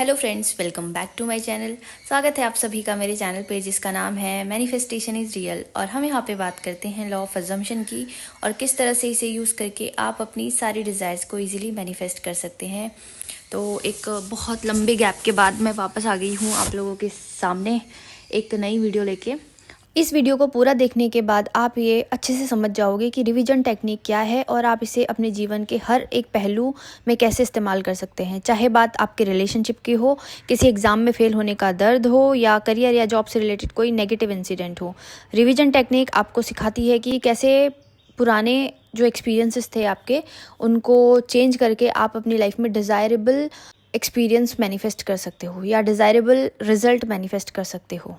Hello friends, welcome back to my channel. स्वागत है आप सभी का मेरे चैनल पे जिसका नाम है मैनिफेस्टेशन इज़ रियल। और हम यहाँ पे बात करते हैं लॉ ऑफ अजम्पशन की और किस तरह से इसे यूज़ करके आप अपनी सारी डिज़ायर्स को इजीली मैनिफेस्ट कर सकते हैं। तो एक बहुत लंबे गैप के बाद मैं वापस आ गई हूँ आप लोगों के सामने एक नई वीडियो लेके। इस वीडियो को पूरा देखने के बाद आप ये अच्छे से समझ जाओगे कि रिवीजन टेक्निक क्या है और आप इसे अपने जीवन के हर एक पहलू में कैसे इस्तेमाल कर सकते हैं। चाहे बात आपके रिलेशनशिप की हो, किसी एग्ज़ाम में फेल होने का दर्द हो, या करियर या जॉब से रिलेटेड कोई नेगेटिव इंसिडेंट हो। रिवीजन टेक्निक आपको सिखाती है कि कैसे पुराने जो एक्सपीरियंसेस थे आपके, उनको चेंज करके आप अपनी लाइफ में डिज़ायरेबल एक्सपीरियंस मैनिफेस्ट कर सकते हो या डिज़ायरेबल रिजल्ट मैनिफेस्ट कर सकते हो।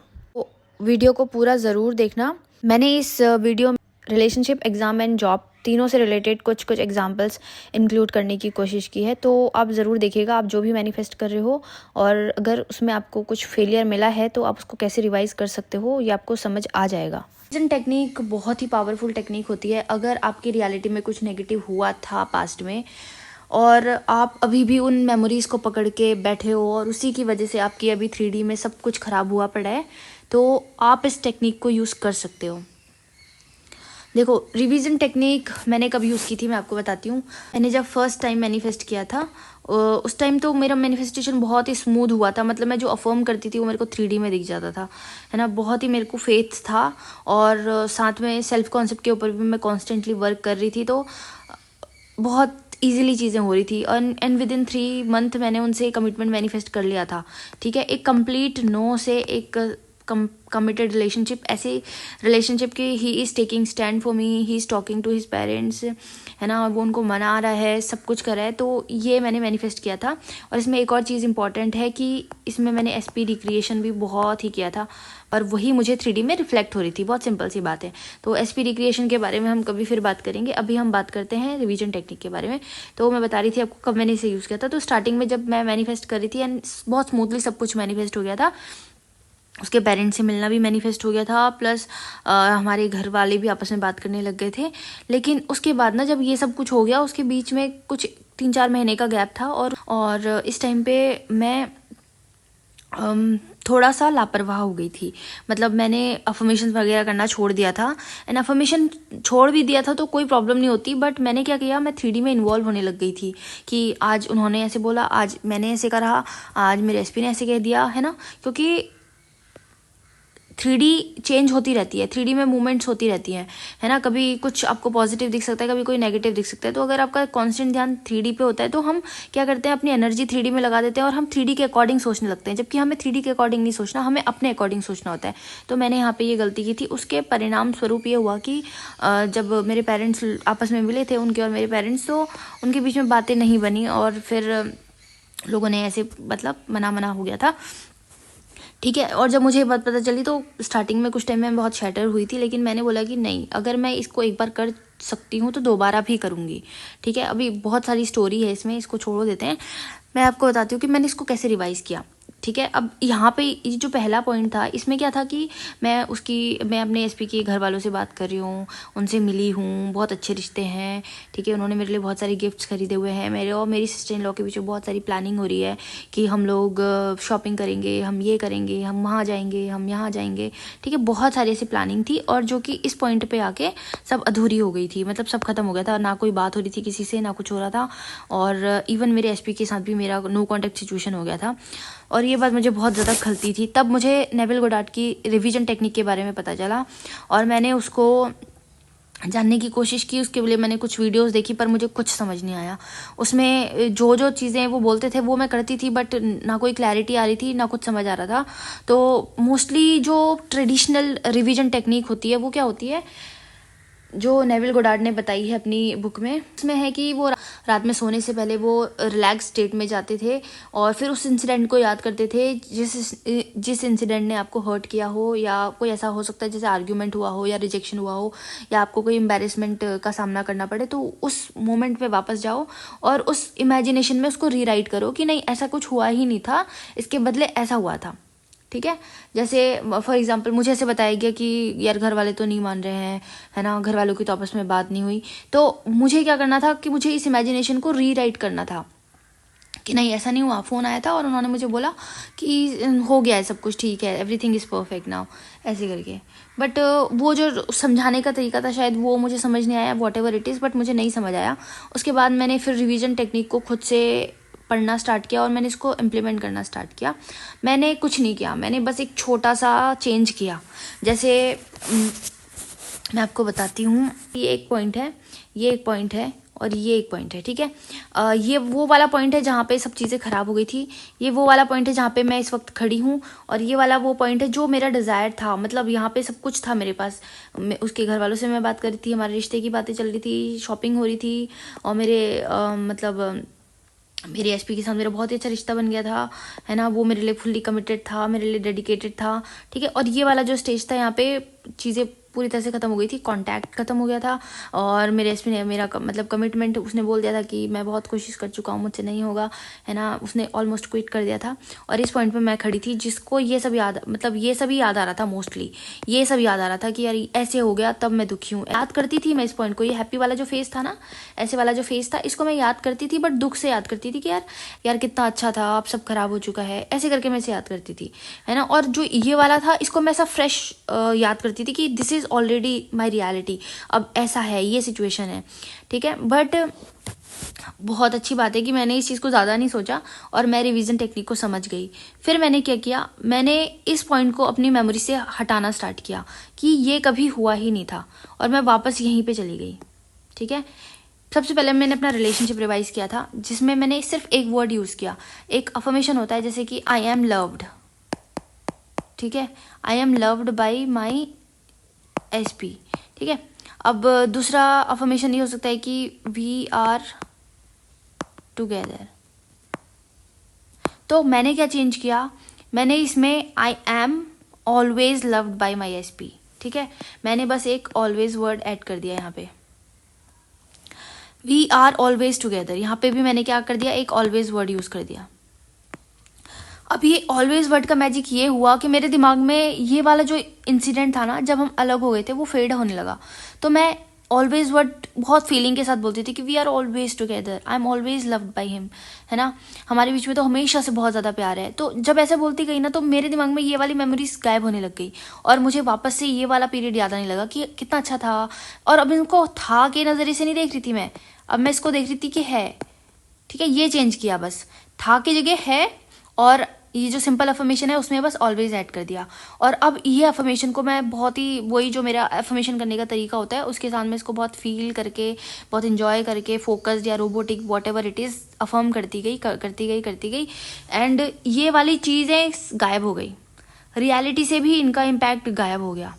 वीडियो को पूरा ज़रूर देखना। मैंने इस वीडियो में रिलेशनशिप, एग्ज़ाम एंड जॉब तीनों से रिलेटेड कुछ एग्जांपल्स इंक्लूड करने की कोशिश की है, तो आप ज़रूर देखिएगा आप जो भी मैनिफेस्ट कर रहे हो, और अगर उसमें आपको कुछ फेलियर मिला है तो आप उसको कैसे रिवाइज़ कर सकते हो ये आपको समझ आ जाएगा। रिवीजन टेक्निक बहुत ही पावरफुल टेक्निक होती है। अगर आपकी रियलिटी में कुछ नेगेटिव हुआ था पास्ट में और आप अभी भी उन मेमोरीज़ को पकड़ के बैठे हो और उसी की वजह से आपकी अभी 3D में सब कुछ ख़राब हुआ पड़ा है, तो आप इस टेक्निक को यूज़ कर सकते हो। देखो, रिवीजन टेक्निक मैंने कब यूज़ की थी मैं आपको बताती हूँ। मैंने जब फर्स्ट टाइम मैनिफेस्ट किया था उस टाइम तो मेरा मैनिफेस्टेशन बहुत ही स्मूथ हुआ था। मतलब मैं जो अफर्म करती थी वो मेरे को 3D में दिख जाता था, है ना। बहुत ही मेरे को फेथ था और साथ में सेल्फ कॉन्सेप्ट के ऊपर भी मैं कॉन्स्टेंटली वर्क कर रही थी, तो बहुत ईजिली चीज़ें हो रही थी। एंड विद इन 3 मंथ मैंने उनसे कमिटमेंट मैनिफेस्ट कर लिया था। ठीक है, एक कंप्लीट नो से एक कमिटेड रिलेशनशिप, ऐसे रिलेशनशिप की he is taking stand for me, he is talking to his parents, है ना, वो उनको मना रहा है, सब कुछ कर रहा है। तो ये मैंने मैनिफेस्ट किया था। और इसमें एक और चीज़ इंपॉर्टेंट है कि इसमें मैंने SP रिक्रिएशन भी बहुत ही किया था और वही मुझे 3D में रिफ्लेक्ट हो रही थी। बहुत सिंपल सी बात है। तो SP रिक्रिएशन के बारे में हम कभी फिर बात करेंगे। अभी हम बात करते हैं रिवीजन टेक्निक के बारे में। तो मैं बता रही थी आपको कब मैंने इसे यूज़ किया था। तो स्टार्टिंग में जब मैं मैनिफेस्ट कर रही थी एंड बहुत स्मूथली सब कुछ मैनिफेस्ट हो गया था, उसके पेरेंट्स से मिलना भी मैनिफेस्ट हो गया था, प्लस हमारे घर वाले भी आपस में बात करने लग गए थे। लेकिन उसके बाद ना, जब ये सब कुछ हो गया, उसके बीच में कुछ 3-4 महीने का गैप था और इस टाइम पे मैं थोड़ा सा लापरवाह हो गई थी। मतलब मैंने अफर्मेशन वगैरह करना छोड़ दिया था। एंड अफर्मेशन छोड़ भी दिया था तो कोई प्रॉब्लम नहीं होती, बट मैंने क्या किया, मैं 3D में इन्वॉल्व होने लग गई थी कि आज उन्होंने ऐसे बोला, आज मैंने ऐसे करा, आज मेरे SP ने ऐसे कह दिया, है ना। क्योंकि 3D चेंज होती रहती है, 3D में मूवमेंट्स होती रहती हैं, है ना। कभी कुछ आपको पॉजिटिव दिख सकता है, कभी कोई नेगेटिव दिख सकता है। तो अगर आपका कांस्टेंट ध्यान 3D पे होता है तो हम क्या करते हैं, अपनी एनर्जी 3D में लगा देते हैं और हम 3D के अकॉर्डिंग सोचने लगते हैं, जबकि हमें 3D के अकॉर्डिंग नहीं सोचना, हमें अपने अकॉर्डिंग सोचना होता है। तो मैंने यहाँ पे ये गलती की थी। उसके परिणाम स्वरूप ये हुआ कि जब मेरे पेरेंट्स आपस में मिले थे, उनके और मेरे पेरेंट्स, तो उनके बीच में बातें नहीं बनी और फिर लोगों ने ऐसे मतलब मना हो गया था। ठीक है, और जब मुझे ये बात पता चली तो स्टार्टिंग में कुछ टाइम में बहुत शैटर हुई थी, लेकिन मैंने बोला कि नहीं, अगर मैं इसको एक बार कर सकती हूँ तो दोबारा भी करूँगी। ठीक है, अभी बहुत सारी स्टोरी है इसमें, इसको छोड़ो देते हैं। मैं आपको बताती हूँ कि मैंने इसको कैसे रिवाइज़ किया। ठीक है, अब यहाँ पे ये जो पहला पॉइंट था, इसमें क्या था कि मैं अपने SP के घर वालों से बात कर रही हूँ, उनसे मिली हूँ, बहुत अच्छे रिश्ते हैं। ठीक है, उन्होंने मेरे लिए बहुत सारे गिफ्ट्स खरीदे हुए हैं। मेरे और मेरी सिस्टर इन लॉ के बीच में बहुत सारी प्लानिंग हो रही है कि हम लोग शॉपिंग करेंगे, हम ये करेंगे, हम वहाँ जाएंगे, हम यहाँ जाएंगे। ठीक है, बहुत सारी ऐसी प्लानिंग थी और जो कि इस पॉइंट पे आके सब अधूरी हो गई थी। मतलब सब खत्म हो गया था, ना कोई बात हो रही थी किसी से, ना कुछ हो रहा था। और इवन मेरे SP के साथ भी मेरा नो कॉन्टैक्ट सिचुएशन हो गया था और ये बात मुझे बहुत ज़्यादा खलती थी। तब मुझे नेविल गोडार्ड की रिवीजन टेक्निक के बारे में पता चला और मैंने उसको जानने की कोशिश की। उसके लिए मैंने कुछ वीडियोस देखी पर मुझे कुछ समझ नहीं आया। उसमें जो चीज़ें वो बोलते थे वो मैं करती थी, बट ना कोई क्लैरिटी आ रही थी, ना कुछ समझ आ रहा था। तो मोस्टली जो ट्रेडिशनल रिवीजन टेक्निक होती है वो क्या होती है, जो नेविल गोडार्ड ने बताई है अपनी बुक में, उसमें है कि वो रात में सोने से पहले वो रिलैक्स स्टेट में जाते थे और फिर उस इंसिडेंट को याद करते थे जिस इंसिडेंट ने आपको हर्ट किया हो, या कोई ऐसा हो सकता है जैसे आर्ग्यूमेंट हुआ हो या रिजेक्शन हुआ हो या आपको कोई एम्बैरेसमेंट का सामना करना पड़े। तो उस मोमेंट पे वापस जाओ और उस इमेजिनेशन में उसको रीराइट करो कि नहीं, ऐसा कुछ हुआ ही नहीं था, इसके बदले ऐसा हुआ था। ठीक है, जैसे फॉर एग्जांपल मुझे ऐसे बताया गया कि यार घर वाले तो नहीं मान रहे हैं, है ना, घर वालों की तो आपस में बात नहीं हुई। तो मुझे क्या करना था कि मुझे इस इमेजिनेशन को रीराइट करना था कि नहीं ऐसा नहीं हुआ, फ़ोन आया था और उन्होंने मुझे बोला कि हो गया है सब कुछ ठीक है, एवरीथिंग इज़ परफेक्ट नाउ, ऐसे करके। बट वो जो समझाने का तरीका था शायद वो मुझे समझ नहीं आया, what ever it is, but मुझे नहीं समझ आया। उसके बाद मैंने फिर रिवीजन टेक्निक को खुद से पढ़ना स्टार्ट किया और मैंने इसको इम्प्लीमेंट करना स्टार्ट किया। मैंने कुछ नहीं किया, मैंने बस एक छोटा सा चेंज किया। जैसे मैं आपको बताती हूँ, ये एक पॉइंट है, ये एक पॉइंट है और ये एक पॉइंट है, ठीक है। ये वो वाला पॉइंट है जहाँ पे सब चीज़ें ख़राब हो गई थी, ये वो वाला पॉइंट है जहाँ पे मैं इस वक्त खड़ी हूँ, और ये वाला वो पॉइंट है जो मेरा डिज़ायर था। मतलब यहाँ पे सब कुछ था मेरे पास। उसके घर वालों से मैं बात कर रही थी, हमारे रिश्ते की बातें चल रही थी, शॉपिंग हो रही थी, और मेरी एसपी के साथ मेरा बहुत ही अच्छा रिश्ता बन गया था, है ना। वो मेरे लिए फुल्ली कमिटेड था, मेरे लिए डेडिकेटेड था, ठीक है। और ये वाला जो स्टेज था, यहाँ पे चीज़ें पूरी तरह से ख़त्म हो गई थी, कांटेक्ट ख़त्म हो गया था, और मेरे एसपी ने मेरा मतलब कमिटमेंट उसने बोल दिया था कि मैं बहुत कोशिश कर चुका हूँ, मुझसे नहीं होगा, है ना। उसने ऑलमोस्ट क्विट कर दिया था। और इस पॉइंट पे मैं खड़ी थी, जिसको ये सब याद, मतलब ये सब ही याद आ रहा था, मोस्टली ये सब याद आ रहा था कि यार ऐसे हो गया, तब मैं दुखी हूँ। याद करती थी मैं इस पॉइंट को, ये हैप्पी वाला जो फेस था ना, ऐसे वाला जो फेस था, इसको मैं याद करती थी, बट दुख से याद करती थी कि यार कितना अच्छा था, अब सब खराब हो चुका है, ऐसे करके मैं इसे याद करती थी, है ना। और जो ये वाला था, इसको मैं ऐसा फ्रेश याद करती थी कि this is already my reality, अब ऐसा है, ये सिचुएशन है, ठीक है। बट बहुत अच्छी बात है कि मैंने इस चीज़ को ज़्यादा नहीं सोचा और मैं रिवीजन टेक्निक को समझ गई। फिर मैंने क्या किया, मैंने इस पॉइंट को अपनी मेमोरी से हटाना स्टार्ट किया कि ये कभी हुआ ही नहीं था, और मैं वापस यहीं पे चली गई, ठीक है। सबसे पहले मैंने अपना रिलेशनशिप रिवाइज किया था, जिसमें मैंने सिर्फ एक वर्ड यूज़ किया। एक अफर्मेशन होता है जैसे कि आई एम लव्ड, ठीक है, I am loved by my SP, ठीक है। अब दूसरा अफर्मेशन ये हो सकता है कि वी आर टुगेदर। तो मैंने क्या चेंज किया, मैंने इसमें आई am always loved by my SP, ठीक है। मैंने बस एक ऑलवेज वर्ड ऐड कर दिया यहाँ पे। वी आर ऑलवेज टुगेदर, यहाँ पे भी मैंने क्या कर दिया, एक ऑलवेज वर्ड यूज कर दिया। अब ये ऑलवेज वर्ड का मैजिक ये हुआ कि मेरे दिमाग में ये वाला जो इंसिडेंट था ना, जब हम अलग हो गए थे, वो फेड होने लगा। तो मैं ऑलवेज वर्ड बहुत फीलिंग के साथ बोलती थी कि we are always together, I am always loved by him, है ना। हमारे बीच में तो हमेशा से बहुत ज़्यादा प्यार है। तो जब ऐसे बोलती गई ना, तो मेरे दिमाग में ये वाली मेमोरीज गायब होने लग गई, और मुझे वापस से ये वाला पीरियड याद आने लगा कि कितना अच्छा था। और अब इनको था के नज़रिए से नहीं देख रही थी मैं, अब मैं इसको देख रही थी कि है, ठीक है। ये चेंज किया, बस था की जगह है, और ये जो सिंपल अफर्मेशन है उसमें बस ऑलवेज ऐड कर दिया। और अब ये अफर्मेशन को मैं बहुत ही, वही जो मेरा अफर्मेशन करने का तरीका होता है उसके साथ में इसको बहुत फील करके, बहुत इंजॉय करके, फोकस्ड या robotic what ever it is, affirm करती गई, एंड ये वाली चीज़ें गायब हो गई। रियलिटी से भी इनका इम्पैक्ट गायब हो गया,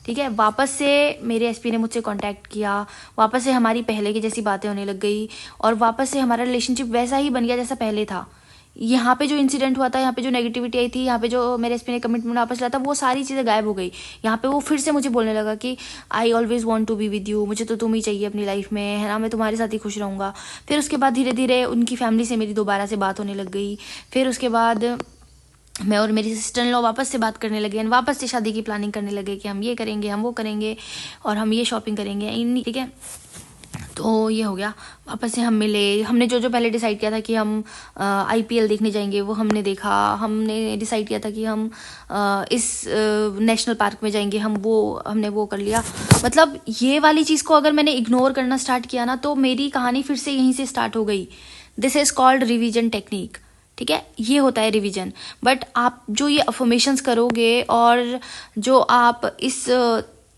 ठीक है। वापस से मेरे एसपी ने मुझसे कांटेक्ट किया, वापस से हमारी पहले की जैसी बातें होने लग गई, और वापस से हमारा रिलेशनशिप वैसा ही बन गया जैसा पहले था। यहाँ पे जो इंसिडेंट हुआ था, यहाँ पे जो नेगेटिविटी आई थी, यहाँ पे जो मेरे एसपी ने कमिटमेंट वापस लाया था, वो सारी चीज़ें गायब हो गई। यहाँ पे वो फिर से मुझे बोलने लगा कि I always want to be with you, मुझे तो तुम ही चाहिए अपनी लाइफ में, है ना, मैं तुम्हारे साथ ही खुश रहूँगा। फिर उसके बाद धीरे धीरे उनकी फैमिली से मेरी दोबारा से बात होने लग गई। फिर उसके बाद मैं और मेरी सिस्टर इन लॉ वापस से बात करने लगे, वापस से शादी की प्लानिंग करने लगे कि हम ये करेंगे, हम वो करेंगे, और हम ये शॉपिंग करेंगे, ठीक है। तो ये हो गया, वापस से हम मिले। हमने जो जो पहले डिसाइड किया था कि हम आईपीएल देखने जाएंगे, वो हमने देखा। हमने डिसाइड किया था कि हम इस नेशनल पार्क में जाएंगे, हमने वो कर लिया। मतलब ये वाली चीज़ को अगर मैंने इग्नोर करना स्टार्ट किया ना, तो मेरी कहानी फिर से यहीं से स्टार्ट हो गई। This is called revision technique, ठीक है। ये होता है रिवीजन। बट आप जो ये अफर्मेशंस करोगे, और जो आप इस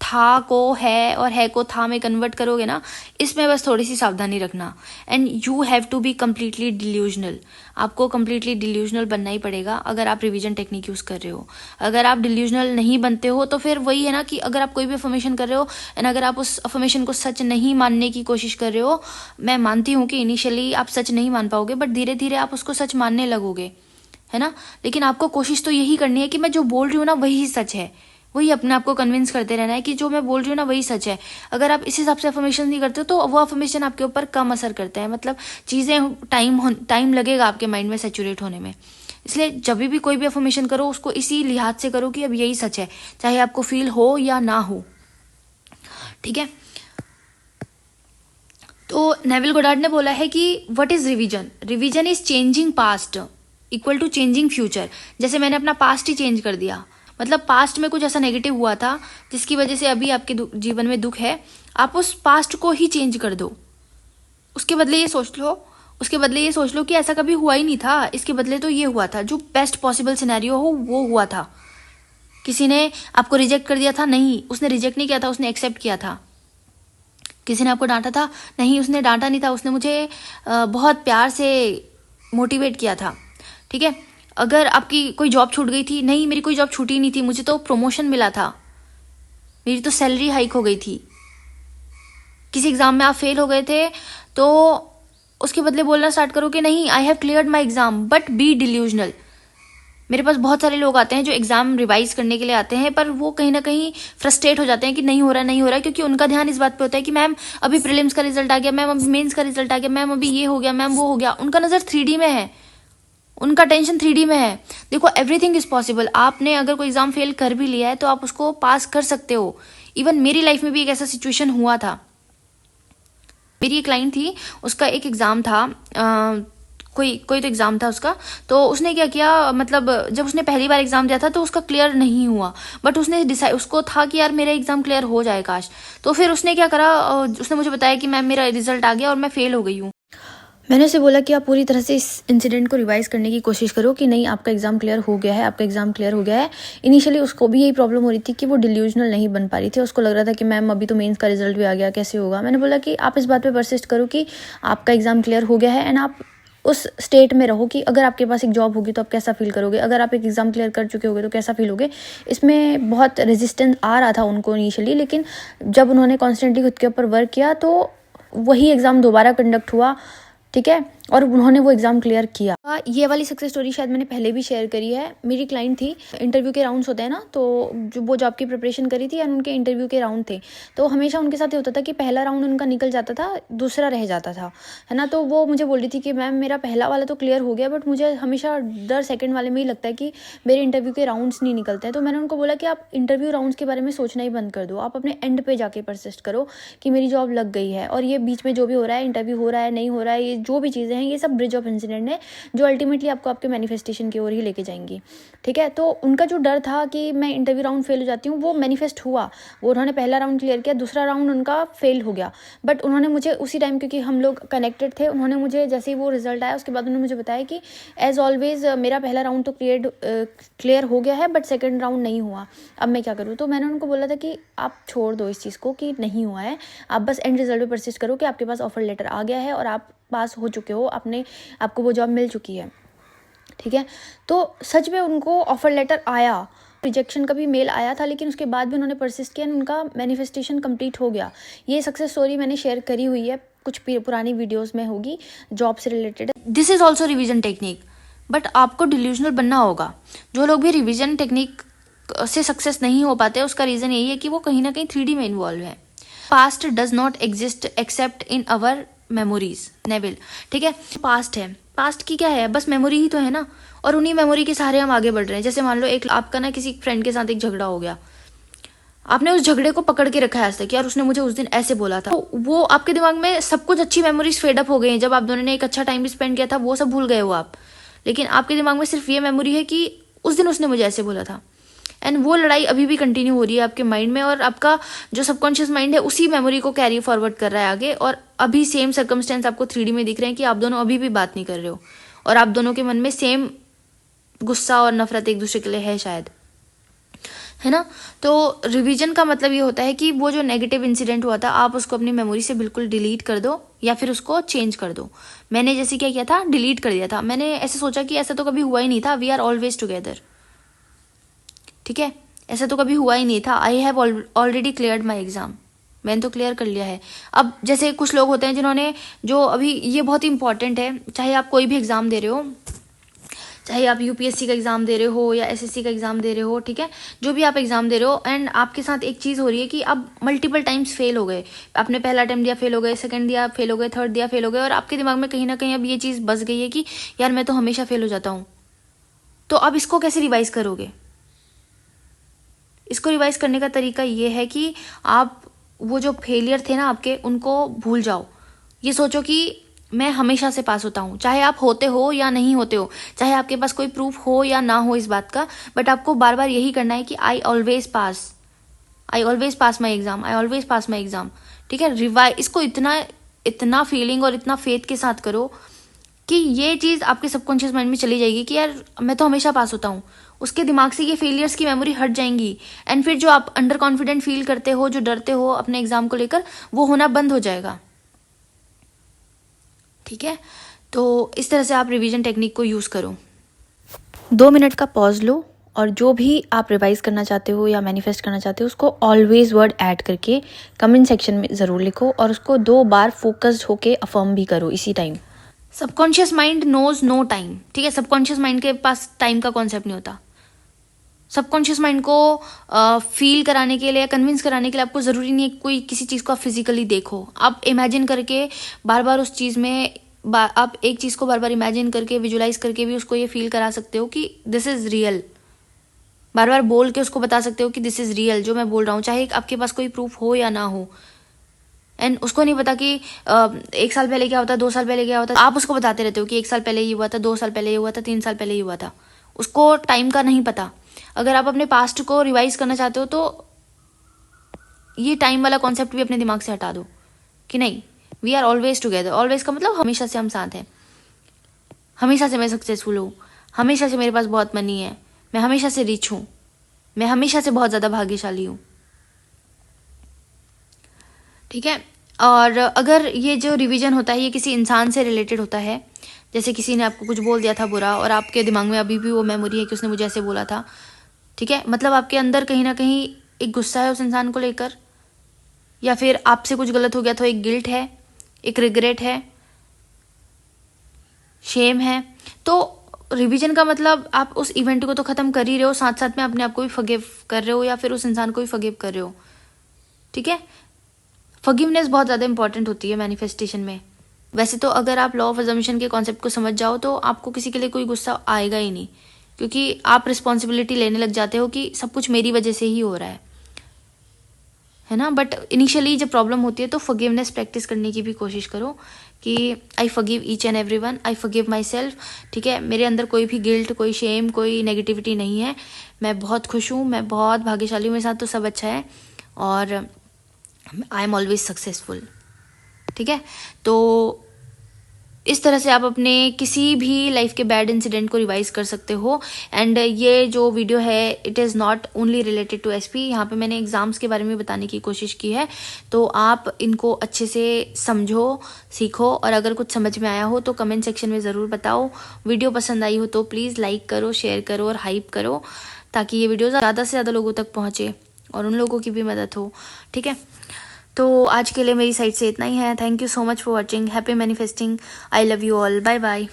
था को है और है को था में कन्वर्ट करोगे ना, इसमें बस थोड़ी सी सावधानी रखना। And you have to be completely delusional, आपको कम्प्लीटली डिल्यूजनल बनना ही पड़ेगा अगर आप रिवीजन टेक्निक यूज़ कर रहे हो। अगर आप डिल्यूजनल नहीं बनते हो, तो फिर वही है ना कि अगर आप कोई भी अफर्मेशन कर रहे हो, एंड अगर आप उस अफर्मेशन को सच नहीं मानने की कोशिश कर रहे हो, मैं मानती हूँ कि इनिशियली आप सच नहीं मान पाओगे, बट धीरे धीरे आप उसको सच मानने लगोगे, है ना। लेकिन आपको कोशिश तो यही करनी है कि मैं जो बोल रही हूँ ना वही सच है, वही अपने आप को कन्विंस करते रहना है कि जो मैं बोल रही हूँ ना वही सच है। अगर आप इस हिसाब से अफर्मेशन नहीं करते हो, तो वो अफर्मेशन आपके ऊपर कम असर करते हैं। मतलब चीज़ें टाइम लगेगा आपके माइंड में सेचुरेट होने में। इसलिए जब भी कोई भी अफर्मेशन करो, उसको इसी लिहाज से करो कि अब यही सच है, चाहे आपको फील हो या ना हो, ठीक है। तो नेविल गोडार्ड ने बोला है कि what is revision? Revision is changing past equal to changing future. जैसे मैंने अपना पास्ट ही चेंज कर दिया, मतलब पास्ट में कुछ ऐसा नेगेटिव हुआ था जिसकी वजह से अभी आपके जीवन में दुख है, आप उस पास्ट को ही चेंज कर दो। उसके बदले ये सोच लो कि ऐसा कभी हुआ ही नहीं था, इसके बदले तो ये हुआ था, जो बेस्ट पॉसिबल सिनेरियो हो वो हुआ था। किसी ने आपको रिजेक्ट कर दिया था? नहीं, उसने रिजेक्ट नहीं किया था, उसने एक्सेप्ट किया था। किसी ने आपको डांटा था? नहीं, उसने डांटा नहीं था, उसने मुझे बहुत प्यार से मोटिवेट किया था। ठीक है। अगर आपकी कोई जॉब छूट गई थी? नहीं, मेरी कोई जॉब छूटी नहीं थी, मुझे तो प्रमोशन मिला था, मेरी तो सैलरी हाइक हो गई थी। किसी एग्जाम में आप फेल हो गए थे तो उसके बदले बोलना स्टार्ट करो कि नहीं, I have cleared my exam, but be delusional. मेरे पास बहुत सारे लोग आते हैं जो एग्जाम रिवाइज करने के लिए आते हैं, पर वो कहीं ना कहीं फ्रस्ट्रेट हो जाते हैं कि नहीं हो रहा, क्योंकि उनका ध्यान इस बात पे होता है कि मैम अभी प्रीलिम्स का रिजल्ट आ गया, मैम अभी मेंस का रिजल्ट आ गया, मैम अभी ये हो गया, मैम वो हो गया। उनका नजर 3D में है, उनका टेंशन 3D में है। देखो, एवरीथिंग इज पॉसिबल। आपने अगर कोई एग्जाम फेल कर भी लिया है तो आप उसको पास कर सकते हो। इवन मेरी लाइफ में भी एक ऐसा सिचुएशन हुआ था। मेरी एक क्लाइंट थी, उसका एक एग्जाम था, कोई तो एग्जाम था उसका। तो उसने क्या किया, मतलब जब उसने पहली बार एग्जाम दिया था तो उसका क्लियर नहीं हुआ, बट उसने डिसाइड, उसको था कि यार मेरा एग्जाम क्लियर हो जाए काश। तो फिर उसने क्या करा, उसने मुझे बताया कि मैम मेरा रिजल्ट आ गया और मैं फेल हो गई हूँ। मैंने उसे बोला कि आप पूरी तरह से इस इंसिडेंट को रिवाइज करने की कोशिश करो कि नहीं, आपका एग्जाम क्लियर हो गया है, आपका एग्जाम क्लियर हो गया है। इनिशियली उसको भी यही प्रॉब्लम हो रही थी कि वो डिल्यूजनल नहीं बन पा रही थी, उसको लग रहा था कि मैम अभी तो मेंस का रिजल्ट भी आ गया, कैसे होगा। मैंने बोला कि आप इस बात पे परसिस्ट करो कि आपका एग्जाम क्लियर हो गया है, एंड आप उस स्टेट में रहो कि अगर आपके पास एक जॉब होगी तो आप कैसा फील करोगे, अगर आप एक एग्जाम क्लियर कर चुके होगे तो कैसा फील होगे। इसमें बहुत रेजिस्टेंस आ रहा था उनको इनिशियली, लेकिन जब उन्होंने कॉन्स्टेंटली खुद के ऊपर वर्क किया तो वही एग्जाम दोबारा कंडक्ट हुआ। ठीक है, और उन्होंने वो एग्जाम क्लियर किया। ये वाली सक्सेस स्टोरी शायद मैंने पहले भी शेयर करी है। मेरी क्लाइंट थी, इंटरव्यू के राउंड्स होते हैं ना, तो जो वो जॉब की प्रिपरेशन करी थी एंड उनके इंटरव्यू के राउंड थे, तो हमेशा उनके साथ ये होता था कि पहला राउंड उनका निकल जाता था, दूसरा रह जाता था, है ना। तो वो मुझे बोल रही थी कि मैम मेरा पहला वाला तो क्लियर हो गया, बट मुझे हमेशा डर सेकेंड वाले में ही लगता है कि मेरे इंटरव्यू के राउंड्स नहीं निकलते हैं। तो मैंने उनको बोला कि आप इंटरव्यू राउंड्स के बारे में सोचना ही बंद कर दो, आप अपने एंड पे जाके परसिस्ट करो कि मेरी जॉब लग गई है, और ये बीच में जो भी हो रहा है, इंटरव्यू हो रहा है नहीं हो रहा है, ये जो भी चीज़ें हैं, ये सब ब्रिज ऑफ इंसिडेंट है जो अल्टीमेटली आपको आपके मैनिफेस्टेशन की ओर ही लेके जाएंगी। ठीक है, तो उनका जो डर था कि मैं इंटरव्यू राउंड फेल हो जाती हूँ, वो मैनिफेस्ट हुआ। वो उन्होंने पहला राउंड क्लियर किया, दूसरा राउंड उनका फेल हो गया, बट उन्होंने मुझे उसी टाइम, क्योंकि हम लोग कनेक्टेड थे, उन्होंने मुझे जैसे ही वो रिजल्ट आया उसके बाद उन्होंने मुझे बताया कि एज ऑलवेज मेरा पहला राउंड तो क्लियर हो गया है, बट सेकेंड राउंड नहीं हुआ, अब मैं क्या करूँ। तो मैंने उनको बोला था कि आप छोड़ दो इस चीज़ को कि नहीं हुआ है, आप बस एंड रिजल्ट पे परसिस्ट करो कि आपके पास ऑफर लेटर आ गया है और आप पास हो चुके हो, आपको वो जॉब मिल चुकी है। ठीक है, तो सच में उनको ऑफर लेटर आया, रिजेक्शन का भी मेल आया था, लेकिन उसके बाद भी उन्होंने परसिस्ट किया, उनका मैनिफेस्टेशन कंप्लीट हो गया। ये सक्सेस स्टोरी मैंने शेयर करी हुई है, कुछ पुरानी वीडियोस में होगी, जॉब से related. This is also revision technique, but आपको डिल्यूजनल बनना होगा। जो लोग भी रिविजन टेक्निक से सक्सेस नहीं हो पाते, उसका रीजन यही है कि वो कहीं ना कहीं 3D में इन्वॉल्व है। Past does not exist accept in our memories, Neville. ठीक है, पास्ट है, पास्ट की क्या है, बस मेमोरी ही तो है ना, और उन्हीं मेमोरी के सहारे हम आगे बढ़ रहे हैं। जैसे मान लो एक आपका ना किसी फ्रेंड के साथ एक झगड़ा हो गया, आपने उस झगड़े को पकड़ के रखा है आज तक, यार उसने मुझे उस दिन ऐसे बोला था, तो वो आपके दिमाग में सब कुछ अच्छी मेमोरीज फेड अप हो गई हैं। जब आप दोनों ने एक अच्छा टाइम भी स्पेंड किया था वो सब भूल गए हो आप, लेकिन आपके दिमाग में सिर्फ ये मेमोरी है कि उस दिन उसने मुझे ऐसे बोला था, एंड वो लड़ाई अभी भी कंटिन्यू हो रही है आपके माइंड में, और आपका जो सबकॉन्शियस माइंड है उसी मेमोरी को कैरी फॉरवर्ड कर रहा है आगे, और अभी सेम सर्कमस्टेंस आपको 3D में दिख रहे हैं कि आप दोनों अभी भी बात नहीं कर रहे हो, और आप दोनों के मन में सेम गुस्सा और नफरत एक दूसरे के लिए है शायद, है ना। तो रिवीजन का मतलब ये होता है कि वो जो नेगेटिव इंसिडेंट हुआ था आप उसको अपनी मेमोरी से बिल्कुल डिलीट कर दो, या फिर उसको चेंज कर दो। मैंने जैसे क्या किया था, डिलीट कर दिया था। मैंने ऐसे सोचा कि ऐसा तो कभी हुआ ही नहीं था, वी आर ऑलवेज टुगेदर। ठीक है, ऐसा तो कभी हुआ ही नहीं था, I have already cleared my exam, मैंने तो क्लियर कर लिया है। अब जैसे कुछ लोग होते हैं जिन्होंने, जो अभी ये बहुत इंपॉर्टेंट है, चाहे आप कोई भी एग्जाम दे रहे हो, चाहे आप यूपीएससी का एग्जाम दे रहे हो या एसएससी का एग्जाम दे रहे हो, ठीक है, जो भी आप एग्जाम दे रहे हो, एंड आपके साथ एक चीज हो रही है कि आप मल्टीपल टाइम्स फेल हो गए, आपने पहला अटेम्प्ट दिया फेल हो गए, सेकंड दिया फेल हो गए, थर्ड दिया फेल हो गए, और आपके दिमाग में कहीं ना कहीं अब ये चीज बस गई है कि यार मैं तो हमेशा फेल हो जाता हूँ। तो अब इसको कैसे रिवाइज करोगे? इसको रिवाइज करने का तरीका ये है कि आप वो जो फेलियर थे ना आपके, उनको भूल जाओ, ये सोचो कि मैं हमेशा से पास होता हूँ, चाहे आप होते हो या नहीं होते हो, चाहे आपके पास कोई प्रूफ हो या ना हो इस बात का, बट आपको बार बार यही करना है कि I always pass, I always pass my exam, I always pass my exam. ठीक है, रिवाइज इसको इतना इतना फीलिंग और इतना फेथ के साथ करो कि ये चीज आपके सबकॉन्शियस माइंड में चली जाएगी कि यार मैं तो हमेशा पास होता हूँ। उसके दिमाग से ये फेलियर्स की मेमोरी हट जाएंगी, एंड फिर जो आप अंडर कॉन्फिडेंट फील करते हो, जो डरते हो अपने एग्जाम को लेकर, वो होना बंद हो जाएगा। ठीक है, तो इस तरह से आप रिवीजन टेक्निक को यूज करो। 2 मिनट का पॉज लो और जो भी आप रिवाइज करना चाहते हो या मैनिफेस्ट करना चाहते हो उसको ऑलवेज वर्ड ऐड करके कमेंट सेक्शन में ज़रूर लिखो, और उसको 2 बार फोकस्ड होके अफर्म भी करो इसी time. Subconscious mind knows no time. ठीक है, सबकॉन्शियस माइंड के पास टाइम का कॉन्सेप्ट नहीं होता। सबकॉन्शियस माइंड को फील कराने के लिए या कन्विंस कराने के लिए आपको ज़रूरी नहीं है कोई किसी चीज़ को आप फिजिकली देखो। आप इमेजिन करके बार बार उस चीज़ में आप एक चीज़ को बार बार इमेजिन करके विजुलाइज करके भी उसको ये फील करा सकते हो कि दिस इज़ रियल। बार बार बोल के उसको बता सकते हो कि दिस इज़ रियल, जो मैं बोल रहा हूँ, चाहे आपके पास कोई प्रूफ हो या ना हो। एंड उसको नहीं पता कि 1 साल पहले क्या होता, 2 साल पहले क्या होता, आप उसको बताते रहते हो कि 1 साल पहले ये हुआ था, 2 साल पहले ये हुआ था, 3 साल पहले ये हुआ था। उसको टाइम का नहीं पता। अगर आप अपने पास्ट को रिवाइज करना चाहते हो तो ये टाइम वाला कॉन्सेप्ट भी अपने दिमाग से हटा दो कि नहीं, we are always together. Always का मतलब हमेशा से हम साथ हैं, हमेशा से मैं सक्सेसफुल हूँ, हमेशा से मेरे पास बहुत मनी है, मैं हमेशा से रिच हूँ, मैं हमेशा से बहुत ज़्यादा भाग्यशाली हूँ। ठीक है, और अगर ये जो रिवीजन होता है ये किसी इंसान से रिलेटेड होता है, जैसे किसी ने आपको कुछ बोल दिया था बुरा और आपके दिमाग में अभी भी वो मेमोरी है कि उसने मुझे ऐसे बोला था, ठीक है, मतलब आपके अंदर कहीं ना कहीं एक गुस्सा है उस इंसान को लेकर, या फिर आपसे कुछ गलत हो गया तो एक गिल्ट है, एक रिग्रेट है, शेम है। तो रिवीजन का मतलब आप उस इवेंट को तो ख़त्म कर ही रहे हो, साथ साथ में अपने आप को भी फॉरगिव कर रहे हो या फिर उस इंसान को भी फॉरगिव कर रहे हो। ठीक है, फॉरगिवनेस बहुत ज़्यादा इंपॉर्टेंट होती है मैनिफेस्टेशन में। वैसे तो अगर आप लॉ ऑफ अजम्पशन के कॉन्सेप्ट को समझ जाओ तो आपको किसी के लिए कोई गुस्सा आएगा ही नहीं, क्योंकि आप रिस्पॉन्सिबिलिटी लेने लग जाते हो कि सब कुछ मेरी वजह से ही हो रहा है ना। बट इनिशियली जब प्रॉब्लम होती है तो फॉरगिवनेस प्रैक्टिस करने की भी कोशिश करो कि I forgive each and everyone, I forgive my self. ठीक है, मेरे अंदर कोई भी गिल्ट, कोई शेम, कोई नेगेटिविटी नहीं है, मैं बहुत खुश हूँ, मैं बहुत भाग्यशाली हूँ, मेरे साथ तो सब अच्छा है, और आई एम ऑलवेज सक्सेसफुल। ठीक है, तो इस तरह से आप अपने किसी भी लाइफ के बैड इंसिडेंट को रिवाइज कर सकते हो। एंड ये जो वीडियो है it is not only related to SP, यहाँ पे मैंने एग्जाम्स के बारे में बताने की कोशिश की है, तो आप इनको अच्छे से समझो, सीखो, और अगर कुछ समझ में आया हो तो कमेंट सेक्शन में ज़रूर बताओ। वीडियो पसंद आई हो तो प्लीज़ लाइक करो, शेयर करो और हाइप करो, ताकि ये वीडियो ज़्यादा से ज़्यादा लोगों तक पहुँचे और उन लोगों की भी मदद हो। ठीक है, तो आज के लिए मेरी साइड से इतना ही है। Thank you so much for watching. Happy manifesting. I love you all. Bye bye.